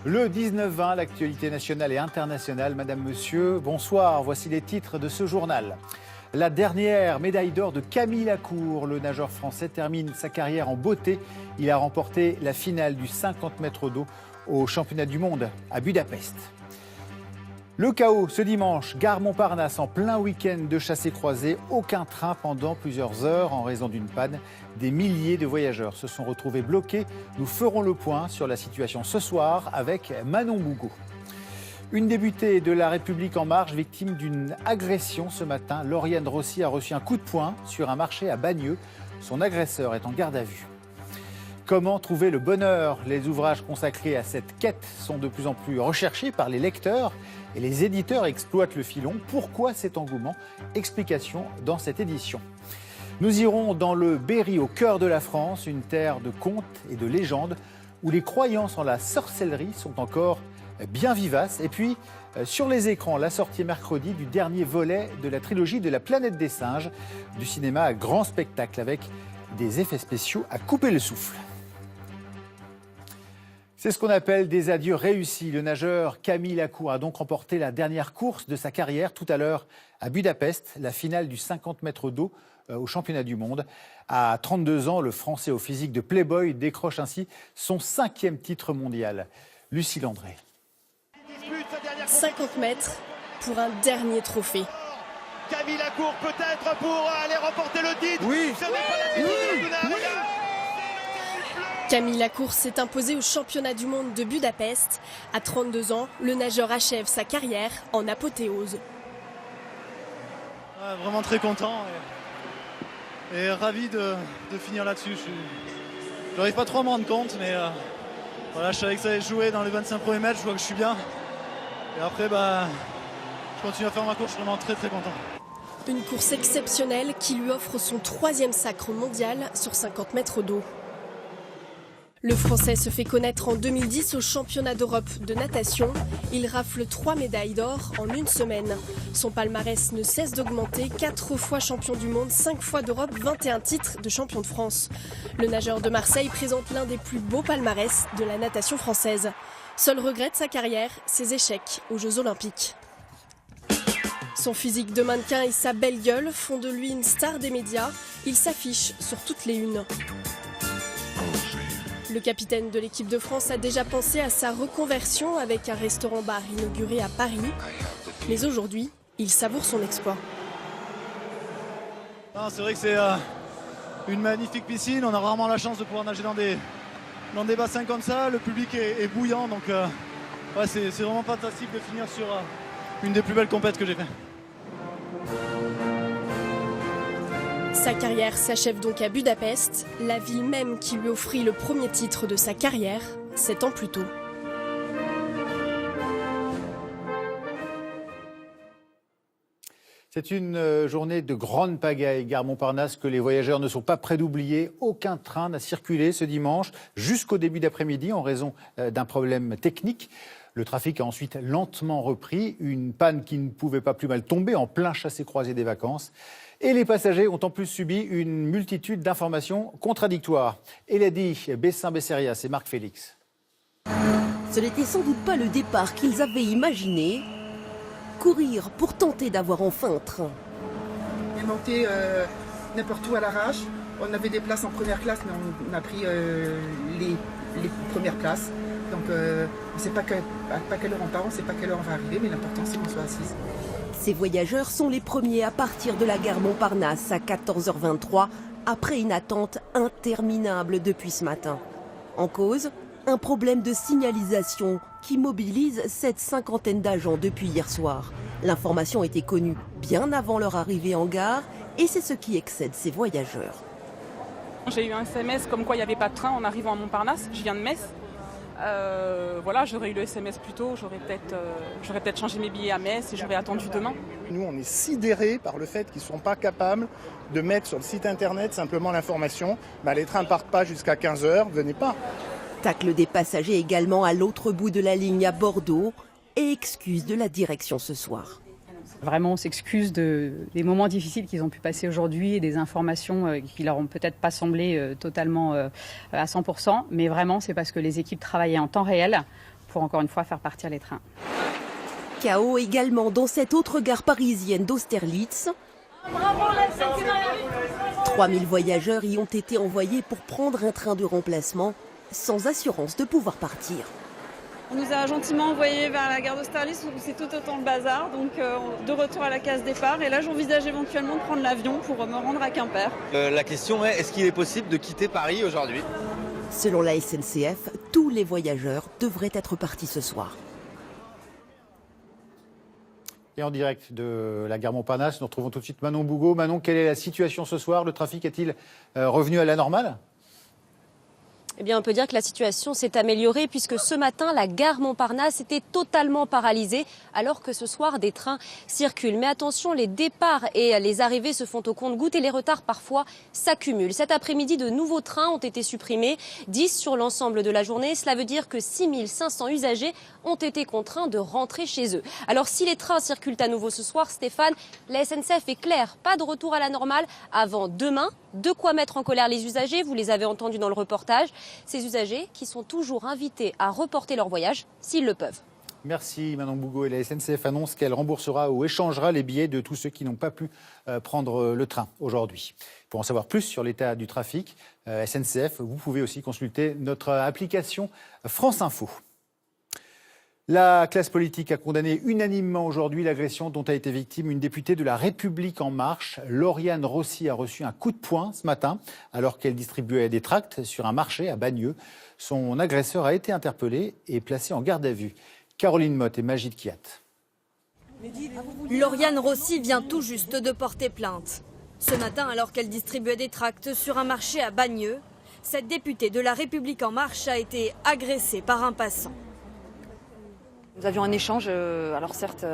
Le 19-20, l'actualité nationale et internationale. Madame, monsieur, bonsoir. Voici les titres de ce journal. La dernière médaille d'or de Camille Lacour. Le nageur français termine sa carrière en beauté. Il a remporté la finale du 50 mètres d'eau au championnat du monde à Budapest. Le chaos ce dimanche, gare Montparnasse en plein week-end de chassés-croisés. Aucun train pendant plusieurs heures en raison d'une panne. Des milliers de voyageurs se sont retrouvés bloqués. Nous ferons le point sur la situation ce soir avec Manon Bougot. Une députée de La République En Marche, victime d'une agression ce matin. Lauriane Rossi a reçu un coup de poing sur un marché à Bagneux. Son agresseur est en garde à vue. Comment trouver le bonheur? Les ouvrages consacrés à cette quête sont de plus en plus recherchés par les lecteurs et les éditeurs exploitent le filon. Pourquoi cet engouement? Explication dans cette édition. Nous irons dans le Berry, au cœur de la France, une terre de contes et de légendes où les croyances en la sorcellerie sont encore bien vivaces. Et puis, sur les écrans, la sortie mercredi du dernier volet de la trilogie de la planète des singes, du cinéma à grand spectacle avec des effets spéciaux à couper le souffle. C'est ce qu'on appelle des adieux réussis. Le nageur Camille Lacour a donc remporté la dernière course de sa carrière tout à l'heure à Budapest, la finale du 50 mètres d'eau au championnat du monde. À 32 ans, le Français au physique de Playboy décroche ainsi son 5e titre mondial. Lucie Landré. 50 mètres pour un dernier trophée. Camille Lacour peut-être pour aller remporter le titre. Oui. Camille Lacour s'est imposé au championnat du monde de Budapest. À 32 ans, le nageur achève sa carrière en apothéose. Vraiment très content et ravi de finir là-dessus. Je n'arrive pas trop à me rendre compte, mais voilà, je savais que ça allait jouer dans les 25 premiers mètres, je vois que je suis bien. Et après, je continue à faire ma course, je suis vraiment très content. Une course exceptionnelle qui lui offre son 3e sacre mondial sur 50 mètres d'eau. Le Français se fait connaître en 2010 au championnat d'Europe de natation. Il rafle 3 médailles d'or en une semaine. Son palmarès ne cesse d'augmenter. 4 fois champion du monde, 5 fois d'Europe, 21 titres de champion de France. Le nageur de Marseille présente l'un des plus beaux palmarès de la natation française. Seul regret de sa carrière, ses échecs aux Jeux Olympiques. Son physique de mannequin et sa belle gueule font de lui une star des médias. Il s'affiche sur toutes les unes. Le capitaine de l'équipe de France a déjà pensé à sa reconversion avec un restaurant-bar inauguré à Paris. Mais aujourd'hui, il savoure son exploit. C'est vrai que c'est une magnifique piscine. On a rarement la chance de pouvoir nager dans des bassins comme ça. Le public est bouillant. Donc c'est vraiment fantastique de finir sur une des plus belles compètes que j'ai fait. Sa carrière s'achève donc à Budapest, la ville même qui lui offrit le premier titre de sa carrière 7 ans plus tôt. C'est une journée de grande pagaille, gare Montparnasse, que les voyageurs ne sont pas près d'oublier. Aucun train n'a circulé ce dimanche jusqu'au début d'après-midi en raison d'un problème technique. Le trafic a ensuite lentement repris, une panne qui ne pouvait pas plus mal tomber en plein chassé-croisé des vacances. Et les passagers ont en plus subi une multitude d'informations contradictoires. Elodie Bessin-Besserias et Marc Félix. Ce n'était sans doute pas le départ qu'ils avaient imaginé. Courir pour tenter d'avoir enfin un train. On est monté n'importe où à l'arrache. On avait des places en première classe, mais on a pris les premières places. Donc on ne sait pas quelle heure on part, on ne sait pas quelle heure on va arriver, mais l'important c'est qu'on soit assise. Ces voyageurs sont les premiers à partir de la gare Montparnasse à 14h23, après une attente interminable depuis ce matin. En cause, un problème de signalisation qui mobilise cette cinquantaine d'agents depuis hier soir. L'information était connue bien avant leur arrivée en gare et c'est ce qui excède ces voyageurs. J'ai eu un SMS comme quoi il n'y avait pas de train en arrivant à Montparnasse, je viens de Metz. J'aurais eu le SMS plus tôt, j'aurais peut-être changé mes billets à Metz et j'aurais attendu demain. Nous, on est sidérés par le fait qu'ils ne sont pas capables de mettre sur le site internet simplement l'information les trains ne partent pas jusqu'à 15h, venez pas. Tacle des passagers également à l'autre bout de la ligne à Bordeaux et excuse de la direction ce soir. Vraiment, on s'excuse des moments difficiles qu'ils ont pu passer aujourd'hui et des informations qui leur ont peut-être pas semblé totalement à 100%. Mais vraiment, c'est parce que les équipes travaillaient en temps réel pour encore une fois faire partir les trains. Chaos également dans cette autre gare parisienne d'Austerlitz. 3000 voyageurs y ont été envoyés pour prendre un train de remplacement sans assurance de pouvoir partir. On nous a gentiment envoyés vers la gare d'Austerlitz où c'est tout autant le bazar, donc de retour à la case départ. Et là, j'envisage éventuellement de prendre l'avion pour me rendre à Quimper. La question est, est-ce qu'il est possible de quitter Paris aujourd'hui ? Selon la SNCF, tous les voyageurs devraient être partis ce soir. Et en direct de la gare Montparnasse, nous retrouvons tout de suite Manon Bougot. Manon, quelle est la situation ce soir ? Le trafic est-il revenu à la normale ? Eh bien, on peut dire que la situation s'est améliorée puisque ce matin, la gare Montparnasse était totalement paralysée alors que ce soir, des trains circulent. Mais attention, les départs et les arrivées se font au compte-gouttes et les retards parfois s'accumulent. Cet après-midi, de nouveaux trains ont été supprimés, 10 sur l'ensemble de la journée. Cela veut dire que 6500 usagers ont été contraints de rentrer chez eux. Alors, si les trains circulent à nouveau ce soir, Stéphane, la SNCF est claire, pas de retour à la normale avant demain. De quoi mettre en colère les usagers, vous les avez entendus dans le reportage. Ces usagers qui sont toujours invités à reporter leur voyage s'ils le peuvent. Merci Manon Bougot. Et la SNCF annonce qu'elle remboursera ou échangera les billets de tous ceux qui n'ont pas pu prendre le train aujourd'hui. Pour en savoir plus sur l'état du trafic, SNCF, vous pouvez aussi consulter notre application France Info. La classe politique a condamné unanimement aujourd'hui l'agression dont a été victime une députée de La République En Marche. Lauriane Rossi a reçu un coup de poing ce matin alors qu'elle distribuait des tracts sur un marché à Bagneux. Son agresseur a été interpellé et placé en garde à vue. Caroline Motte et Magid Kiat. Lauriane Rossi vient tout juste de porter plainte. Ce matin, alors qu'elle distribuait des tracts sur un marché à Bagneux, cette députée de La République En Marche a été agressée par un passant. Nous avions un échange, alors certes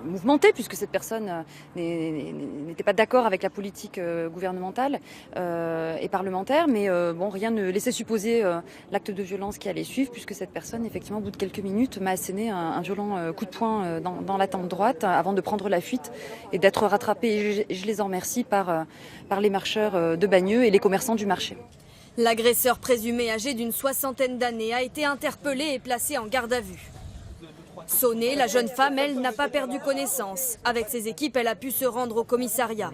mouvementé, puisque cette personne n'était pas d'accord avec la politique gouvernementale et parlementaire, mais bon, rien ne laissait supposer l'acte de violence qui allait suivre, puisque cette personne, effectivement, au bout de quelques minutes, m'a asséné un violent coup de poing dans la tempe droite avant de prendre la fuite et d'être rattrapée. Et je les en remercie par les marcheurs de Bagneux et les commerçants du marché. L'agresseur présumé âgé d'une 60aine d'années a été interpellé et placé en garde à vue. Sonnée, la jeune femme, elle, n'a pas perdu connaissance. Avec ses équipes, elle a pu se rendre au commissariat.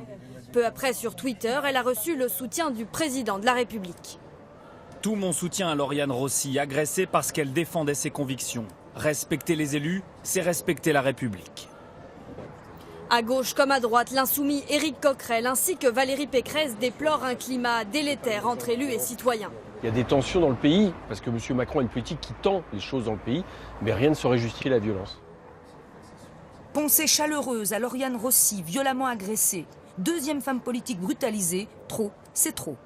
Peu après, sur Twitter, elle a reçu le soutien du président de la République. Tout mon soutien à Lauriane Rossi, agressée parce qu'elle défendait ses convictions. Respecter les élus, c'est respecter la République. À gauche comme à droite, l'insoumis Éric Coquerel ainsi que Valérie Pécresse déplorent un climat délétère entre élus et citoyens. Il y a des tensions dans le pays, parce que M. Macron a une politique qui tend les choses dans le pays, mais rien ne saurait justifier la violence. Pensée chaleureuse à Lauriane Rossi, violemment agressée. Deuxième femme politique brutalisée, trop, c'est trop.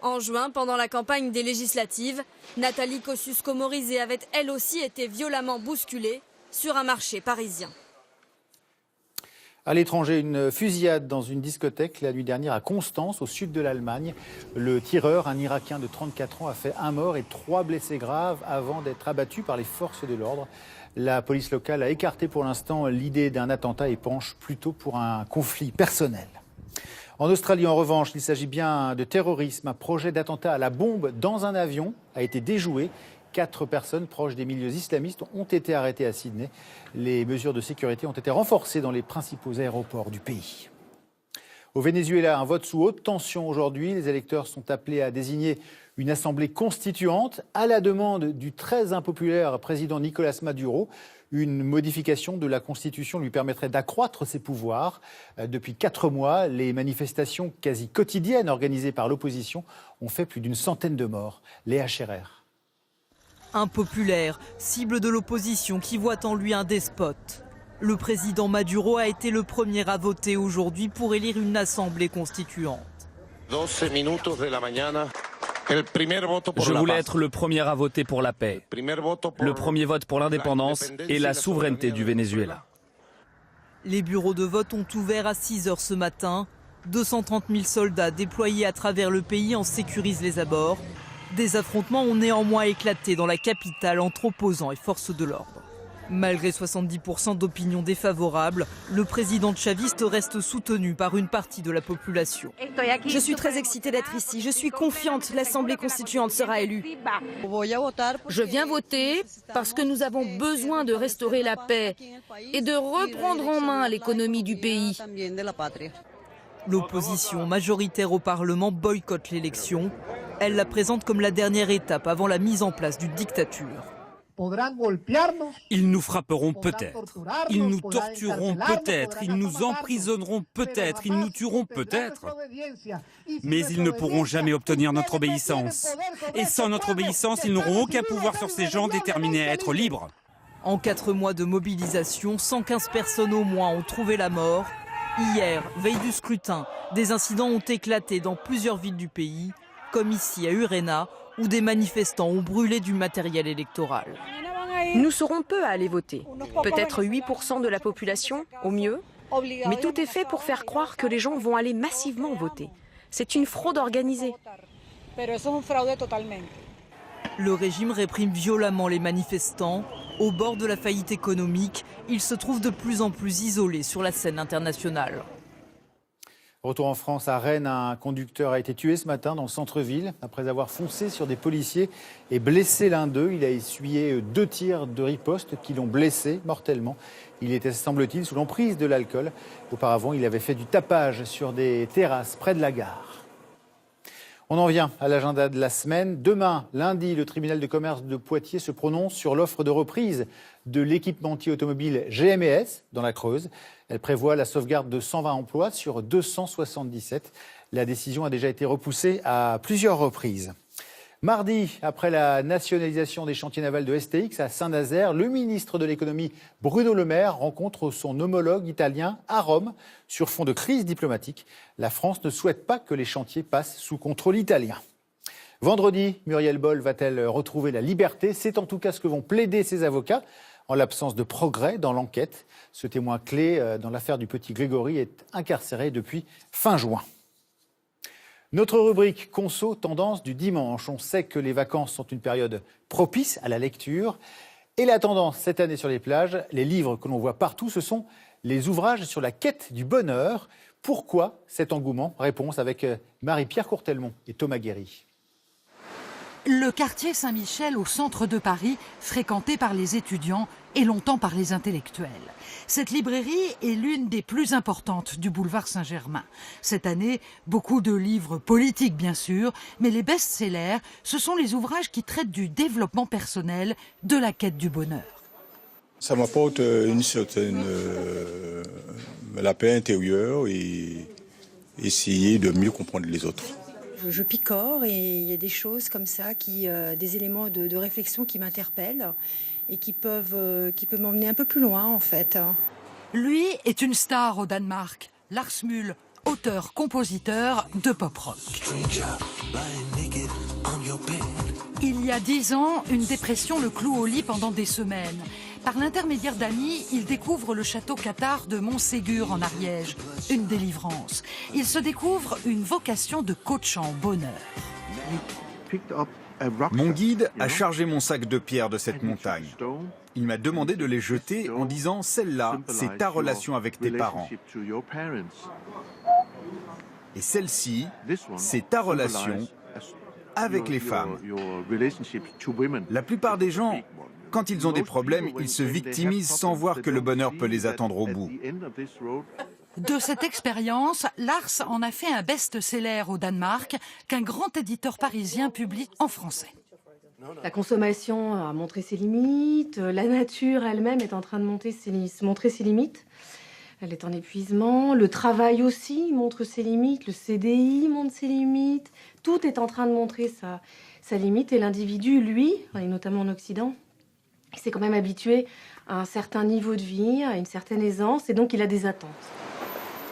En juin, pendant la campagne des législatives, Nathalie Kosciusko-Morizet avait elle aussi été violemment bousculée sur un marché parisien. À l'étranger, une fusillade dans une discothèque la nuit dernière à Constance, au sud de l'Allemagne. Le tireur, un Irakien de 34 ans, a fait 1 mort et 3 blessés graves avant d'être abattu par les forces de l'ordre. La police locale a écarté pour l'instant l'idée d'un attentat et penche plutôt pour un conflit personnel. En Australie, en revanche, il s'agit bien de terrorisme. Un projet d'attentat à la bombe dans un avion a été déjoué. 4 personnes proches des milieux islamistes ont été arrêtées à Sydney. Les mesures de sécurité ont été renforcées dans les principaux aéroports du pays. Au Venezuela, un vote sous haute tension aujourd'hui. Les électeurs sont appelés à désigner une assemblée constituante à la demande du très impopulaire président Nicolás Maduro. Une modification de la Constitution lui permettrait d'accroître ses pouvoirs. Depuis 4 mois, les manifestations quasi quotidiennes organisées par l'opposition ont fait plus d'une centaine de morts. Léa Scherer. Impopulaire, cible de l'opposition qui voit en lui un despote. Le président Maduro a été le premier à voter aujourd'hui pour élire une assemblée constituante. Je voulais être le premier à voter pour la paix, le premier vote pour l'indépendance et la souveraineté du Venezuela. Les bureaux de vote ont ouvert à 6 h ce matin. 230 000 soldats déployés à travers le pays en sécurisent les abords. Des affrontements ont néanmoins éclaté dans la capitale entre opposants et forces de l'ordre. Malgré 70% d'opinion défavorable, le président chaviste reste soutenu par une partie de la population. Je suis très excitée d'être ici. Je suis confiante, l'Assemblée constituante sera élue. Je viens voter parce que nous avons besoin de restaurer la paix et de reprendre en main l'économie du pays. L'opposition majoritaire au Parlement boycotte l'élection. Elle la présente comme la dernière étape avant la mise en place d'une dictature. Ils nous frapperont peut-être, ils nous tortureront peut-être, ils nous emprisonneront peut-être, ils nous tueront peut-être. Mais ils ne pourront jamais obtenir notre obéissance. Et sans notre obéissance, ils n'auront aucun pouvoir sur ces gens déterminés à être libres. En 4 mois de mobilisation, 115 personnes au moins ont trouvé la mort. Hier, veille du scrutin, des incidents ont éclaté dans plusieurs villes du pays, comme ici à Urena, où des manifestants ont brûlé du matériel électoral. Nous serons peu à aller voter. Peut-être 8% de la population, au mieux. Mais tout est fait pour faire croire que les gens vont aller massivement voter. C'est une fraude organisée. Le régime réprime violemment les manifestants. Au bord de la faillite économique, il se trouve de plus en plus isolé sur la scène internationale. Retour en France, à Rennes, un conducteur a été tué ce matin dans le centre-ville après avoir foncé sur des policiers et blessé l'un d'eux. Il a essuyé 2 tirs de riposte qui l'ont blessé mortellement. Il était, semble-t-il, sous l'emprise de l'alcool. Auparavant, il avait fait du tapage sur des terrasses près de la gare. On en vient à l'agenda de la semaine. Demain, lundi, le tribunal de commerce de Poitiers se prononce sur l'offre de reprise de l'équipementier automobile GMS dans la Creuse. Elle prévoit la sauvegarde de 120 emplois sur 277. La décision a déjà été repoussée à plusieurs reprises. Mardi, après la nationalisation des chantiers navals de STX à Saint-Nazaire, le ministre de l'économie Bruno Le Maire rencontre son homologue italien à Rome sur fond de crise diplomatique. La France ne souhaite pas que les chantiers passent sous contrôle italien. Vendredi, Muriel Boll va-t-elle retrouver la liberté? C'est en tout cas ce que vont plaider ses avocats en l'absence de progrès dans l'enquête. Ce témoin clé dans l'affaire du petit Grégory est incarcéré depuis fin juin. Notre rubrique Conso tendance du dimanche. On sait que les vacances sont une période propice à la lecture. Et la tendance cette année sur les plages, les livres que l'on voit partout, ce sont les ouvrages sur la quête du bonheur. Pourquoi cet engouement? Réponse avec Marie-Pierre Courtelmont et Thomas Guéry. Le quartier Saint-Michel au centre de Paris, fréquenté par les étudiants et longtemps par les intellectuels. Cette librairie est l'une des plus importantes du boulevard Saint-Germain. Cette année, beaucoup de livres politiques bien sûr, mais les best-sellers, ce sont les ouvrages qui traitent du développement personnel, de la quête du bonheur. Ça m'apporte une certaine la paix intérieure et essayer de mieux comprendre les autres. Je picore et il y a des choses comme ça, des éléments de réflexion qui m'interpellent et qui peuvent m'emmener un peu plus loin en fait. Lui est une star au Danemark, Lars Muhl, auteur-compositeur de pop-rock. Il y a 10 ans, une dépression le cloue au lit pendant des semaines. Par l'intermédiaire d'amis, il découvre le château Cathare de Montségur en Ariège, une délivrance. Il se découvre une vocation de coach en bonheur. Mon guide a chargé mon sac de pierres de cette montagne. Il m'a demandé de les jeter en disant « Celle-là, c'est ta relation avec tes parents. Et celle-ci, c'est ta relation avec les femmes. » La plupart des gens, quand ils ont des problèmes, ils se victimisent sans voir que le bonheur peut les attendre au bout. De cette expérience, Lars en a fait un best-seller au Danemark qu'un grand éditeur parisien publie en français. La consommation a montré ses limites, la nature elle-même est en train de montrer ses limites. Elle est en épuisement, le travail aussi montre ses limites, le CDI montre ses limites. Tout est en train de montrer sa limite et l'individu, lui, et notamment en Occident, il s'est quand même habitué à un certain niveau de vie, à une certaine aisance et donc il a des attentes.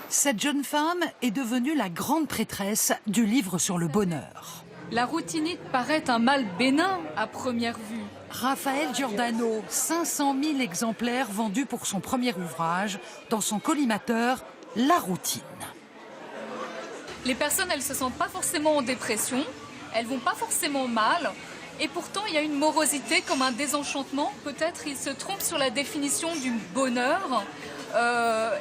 Cette jeune femme est devenue la grande prêtresse du livre sur le bonheur. La routinite paraît un mal bénin à première vue. Raphaël Giordano, 500 000 exemplaires vendus pour son premier ouvrage, dans son collimateur « La routine ». Les personnes, elles se sentent pas forcément en dépression, elles vont pas forcément mal, Et pourtant, il y a une morosité comme un désenchantement. Peut-être ils se trompent sur la définition du bonheur.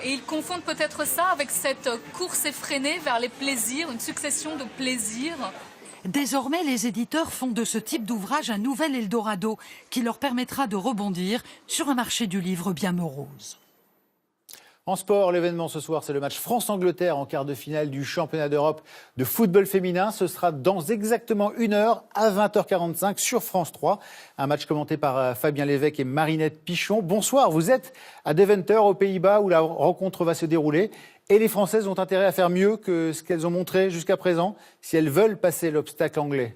Et ils confondent peut-être ça avec cette course effrénée vers les plaisirs, une succession de plaisirs. Désormais, les éditeurs font de ce type d'ouvrage un nouvel Eldorado qui leur permettra de rebondir sur un marché du livre bien morose. En sport, l'événement ce soir, c'est le match France-Angleterre en quart de finale du championnat d'Europe de football féminin. Ce sera dans exactement 1 heure à 20h45 sur France 3. Un match commenté par Fabien Lévesque et Marinette Pichon. Bonsoir, vous êtes à Deventer, aux Pays-Bas, où la rencontre va se dérouler. Et les Françaises ont intérêt à faire mieux que ce qu'elles ont montré jusqu'à présent, si elles veulent passer l'obstacle anglais.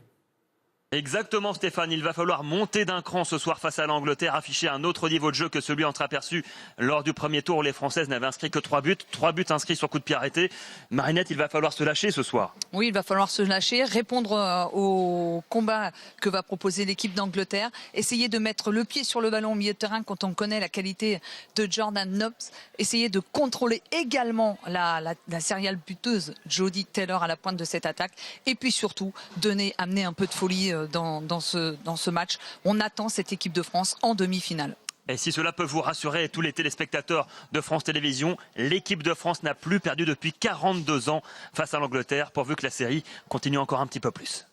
Exactement Stéphane, il va falloir monter d'un cran ce soir face à l'Angleterre, afficher un autre niveau de jeu que celui entreaperçu lors du premier tour où les Françaises n'avaient inscrit que 3 buts inscrits sur coup de pied arrêté. Marinette, il va falloir se lâcher ce soir. Oui, il va falloir se lâcher, répondre au combat que va proposer l'équipe d'Angleterre, essayer de mettre le pied sur le ballon au milieu de terrain quand on connaît la qualité de Jordan Nobbs, essayer de contrôler également la serial buteuse Jodie Taylor à la pointe de cette attaque, et puis surtout amener un peu de folie dans ce match. On attend cette équipe de France en demi-finale. Et si cela peut vous rassurer, tous les téléspectateurs de France Télévisions, l'équipe de France n'a plus perdu depuis 42 ans face à l'Angleterre, pourvu que la série continue encore un petit peu plus.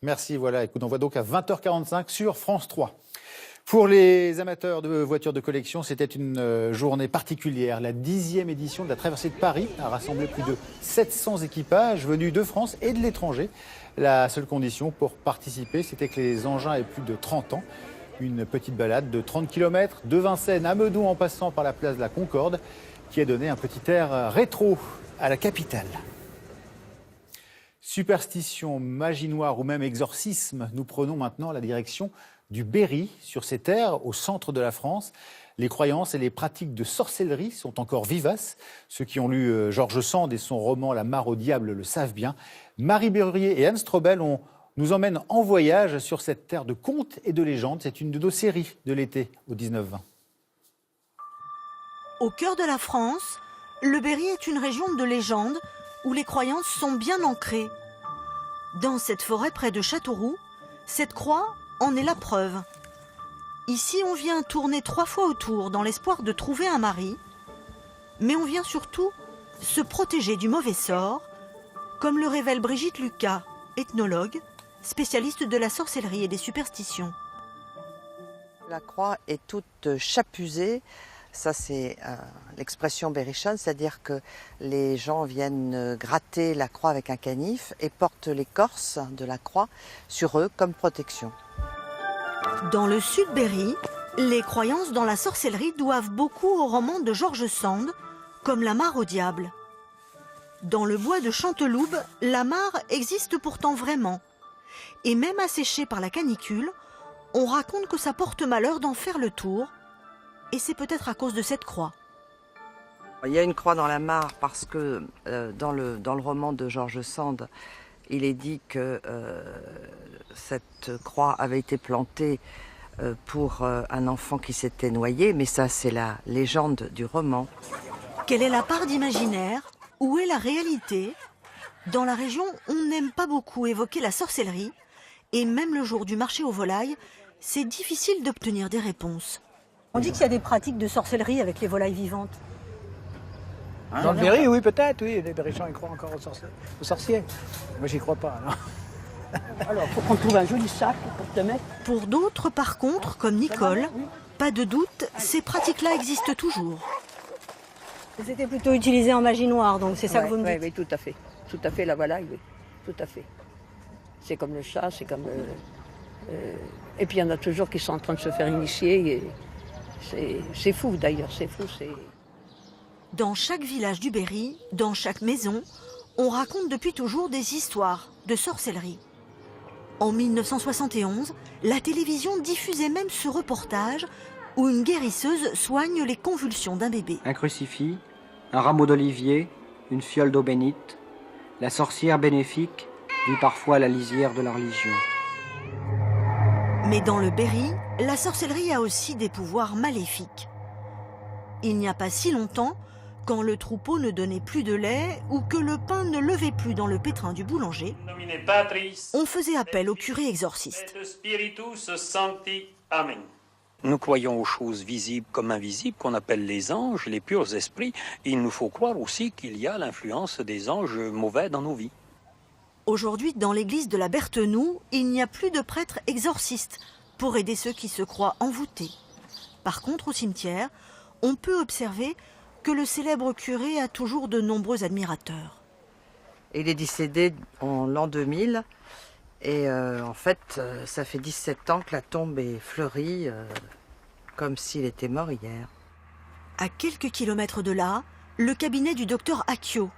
Merci, voilà, écoute, on voit donc à 20h45 sur France 3. Pour les amateurs de voitures de collection, c'était une journée particulière. La 10e édition de la traversée de Paris a rassemblé plus de 700 équipages venus de France et de l'étranger. La seule condition pour participer, c'était que les engins aient plus de 30 ans. Une petite balade de 30 km de Vincennes à Meudon en passant par la place de la Concorde qui a donné un petit air rétro à la capitale. Superstition, magie noire ou même exorcisme, nous prenons maintenant la direction du Berry, sur ces terres, au centre de la France. Les croyances et les pratiques de sorcellerie sont encore vivaces. Ceux qui ont lu George Sand et son roman La mare au diable le savent bien. Marie Berruyer et Anne Strobel nous emmènent en voyage sur cette terre de contes et de légendes. C'est une de nos séries de l'été au 19-20. Au cœur de la France, le Berry est une région de légendes où les croyances sont bien ancrées. Dans cette forêt près de Châteauroux, cette croix en est la preuve. Ici, on vient tourner 3 fois autour dans l'espoir de trouver un mari, mais on vient surtout se protéger du mauvais sort, comme le révèle Brigitte Lucas, ethnologue, spécialiste de la sorcellerie et des superstitions. La croix est toute chapusée. Ça, c'est l'expression berrichonne, c'est-à-dire que les gens viennent gratter la croix avec un canif et portent l'écorce de la croix sur eux comme protection. Dans le sud Berry, les croyances dans la sorcellerie doivent beaucoup au roman de George Sand, comme la mare au diable. Dans le bois de Chanteloube, la mare existe pourtant vraiment. Et même asséchée par la canicule, on raconte que ça porte malheur d'en faire le tour. Et c'est peut-être à cause de cette croix. Il y a une croix dans la mare parce que dans le roman de George Sand, il est dit que cette croix avait été plantée pour un enfant qui s'était noyé, mais ça c'est la légende du roman. Quelle est la part d'imaginaire? Où est la réalité? Dans la région, on n'aime pas beaucoup évoquer la sorcellerie, et même le jour du marché aux volailles, c'est difficile d'obtenir des réponses. On dit qu'il y a des pratiques de sorcellerie avec les volailles vivantes. Hein, dans le Berry, oui, peut-être, oui. Les Berrichons, ils croient encore aux sorciers. Moi, j'y crois pas, alors. Alors, il faut qu'on trouve un joli sac pour te mettre. Pour d'autres, par contre, comme Nicole, pas de doute, ces pratiques-là existent toujours. C'était plutôt utilisé en magie noire, donc c'est ça que vous me dites? Oui, tout à fait. Tout à fait, la volaille, oui. Tout à fait. C'est comme le chat, c'est comme... Et puis, il y en a toujours qui sont en train de se faire initier. Et... C'est fou d'ailleurs, c'est fou. Dans chaque village du Berry, dans chaque maison, on raconte depuis toujours des histoires de sorcellerie. En 1971, la télévision diffusait même ce reportage où une guérisseuse soigne les convulsions d'un bébé. Un crucifix, un rameau d'olivier, une fiole d'eau bénite, la sorcière bénéfique vit parfois à la lisière de la religion. Mais dans le Berry, la sorcellerie a aussi des pouvoirs maléfiques. Il n'y a pas si longtemps, Quand le troupeau ne donnait plus de lait ou que le pain ne levait plus dans le pétrin du boulanger, on faisait appel au curé exorciste. Nous croyons aux choses visibles comme invisibles, qu'on appelle les anges, les purs esprits. Et il nous faut croire aussi qu'il y a l'influence des anges mauvais dans nos vies. Aujourd'hui, dans l'église de la Berthenoux, il n'y a plus de prêtres exorcistes pour aider ceux qui se croient envoûtés. Par contre, au cimetière, on peut observer que le célèbre curé a toujours de nombreux admirateurs. Il est décédé en l'an 2000 et en fait, ça fait 17 ans que la tombe est fleurie comme s'il était mort hier. À quelques kilomètres de là, le cabinet du docteur Akio.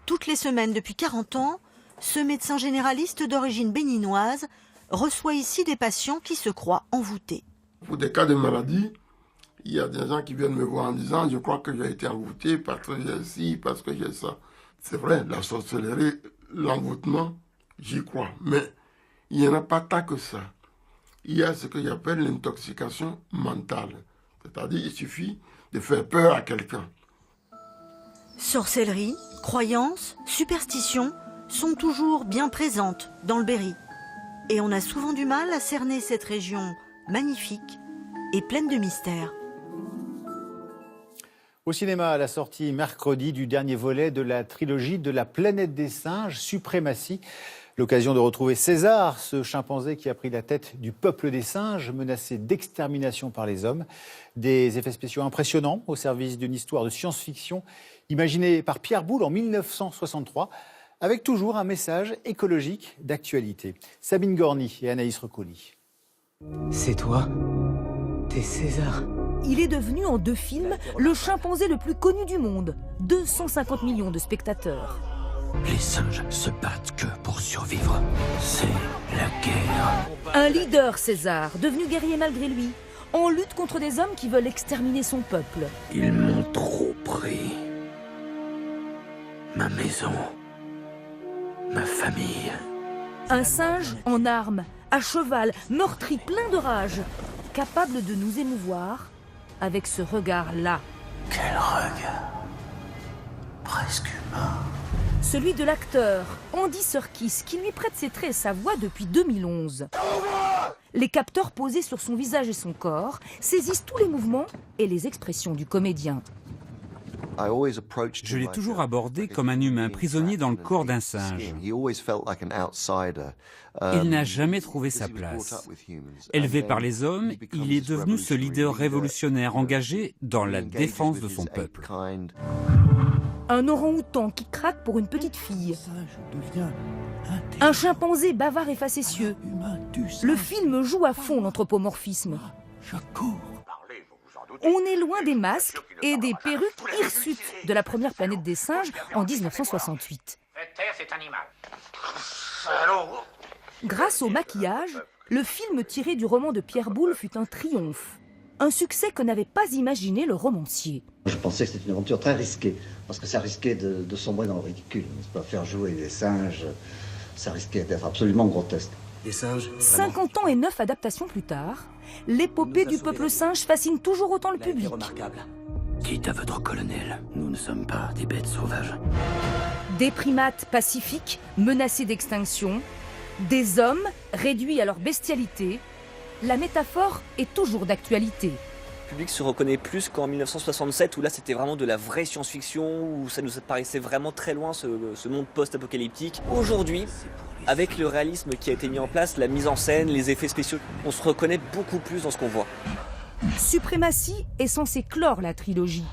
Toutes les semaines depuis 40 ans, ce médecin généraliste d'origine béninoise reçoit ici des patients qui se croient envoûtés. Pour des cas de maladie, il y a des gens qui viennent me voir en disant « Je crois que j'ai été envoûté parce que j'ai ci, parce que j'ai ça ». C'est vrai, la sorcellerie, l'envoûtement, j'y crois. Mais il n'y en a pas tant que ça. Il y a ce que j'appelle l'intoxication mentale. C'est-à-dire il suffit de faire peur à quelqu'un. Sorcellerie, croyances, superstitions sont toujours bien présentes dans le Berry. Et on a souvent du mal à cerner cette région magnifique et pleine de mystères. Au cinéma, la sortie mercredi du dernier volet de la trilogie de la planète des singes, Suprématie. L'occasion de retrouver César, ce chimpanzé qui a pris la tête du peuple des singes, menacé d'extermination par les hommes. Des effets spéciaux impressionnants au service d'une histoire de science-fiction imaginée par Pierre Boulle en 1963, avec toujours un message écologique d'actualité. Sabine Gorny et Anaïs Recoli. C'est toi ? T'es César ? Il est devenu en 2 films le chimpanzé le plus connu du monde. 250 millions de spectateurs. Les singes se battent que pour survivre. C'est la guerre. Un leader, César, devenu guerrier malgré lui, en lutte contre des hommes qui veulent exterminer son peuple. Ils m'ont trop pris. Ma maison. Ma famille. Un singe en armes, à cheval, meurtri, plein de rage, capable de nous émouvoir avec ce regard-là. Quel regard. Presque humain. Celui de l'acteur Andy Serkis, qui lui prête ses traits et sa voix depuis 2011. Les capteurs posés sur son visage et son corps saisissent tous les mouvements et les expressions du comédien. Je l'ai toujours abordé comme un humain prisonnier dans le corps d'un singe. Il n'a jamais trouvé sa place. Élevé par les hommes, il est devenu ce leader révolutionnaire engagé dans la défense de son peuple. Un orang-outan qui craque pour une petite fille. Un chimpanzé bavard et facétieux. Le film joue à fond l'anthropomorphisme. On est loin des masques et des perruques hirsutes de la première planète des singes en 1968. Grâce au maquillage, le film tiré du roman de Pierre Boulle fut un triomphe. Un succès que n'avait pas imaginé le romancier. Je pensais que c'était une aventure très risquée, parce que ça risquait de sombrer dans le ridicule. N'est-ce pas, faire jouer des singes, ça risquait d'être absolument grotesque. Des singes, 50 ans et 9 adaptations plus tard, l'épopée du peuple singe fascine toujours autant le public. Remarquable. Dites à votre colonel, nous ne sommes pas des bêtes sauvages. Des primates pacifiques menacés d'extinction, des hommes réduits à leur bestialité. La métaphore est toujours d'actualité. Le public se reconnaît plus qu'en 1967 où là c'était vraiment de la vraie science-fiction, où ça nous paraissait vraiment très loin ce monde post-apocalyptique. Aujourd'hui, avec le réalisme qui a été mis en place, la mise en scène, les effets spéciaux, on se reconnaît beaucoup plus dans ce qu'on voit. Suprématie est censé clore la trilogie.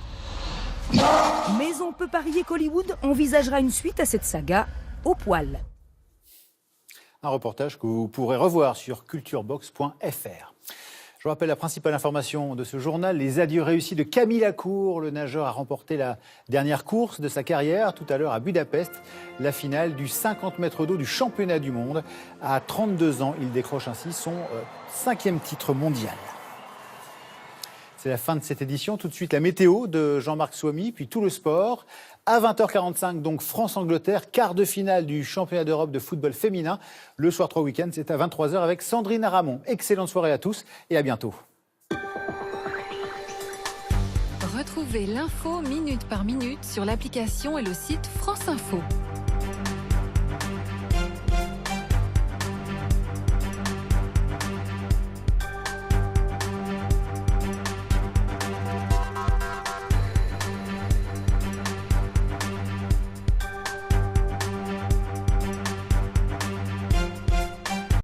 Mais on peut parier qu'Hollywood envisagera une suite à cette saga au poil. Un reportage que vous pourrez revoir sur culturebox.fr. Je vous rappelle la principale information de ce journal, les adieux réussis de Camille Lacour. Le nageur a remporté la dernière course de sa carrière tout à l'heure à Budapest, la finale du 50 mètres d'eau du championnat du monde. À 32 ans, il décroche ainsi son 5e titre mondial. C'est la fin de cette édition. Tout de suite, la météo de Jean-Marc Souamy, puis tout le sport. À 20h45, donc France-Angleterre, quart de finale du championnat d'Europe de football féminin. Le soir 3 week-end, c'est à 23h avec Sandrine Aramon. Excellente soirée à tous et à bientôt. Retrouvez Retrouvez l'info minute par minute sur l'application et le site France Info.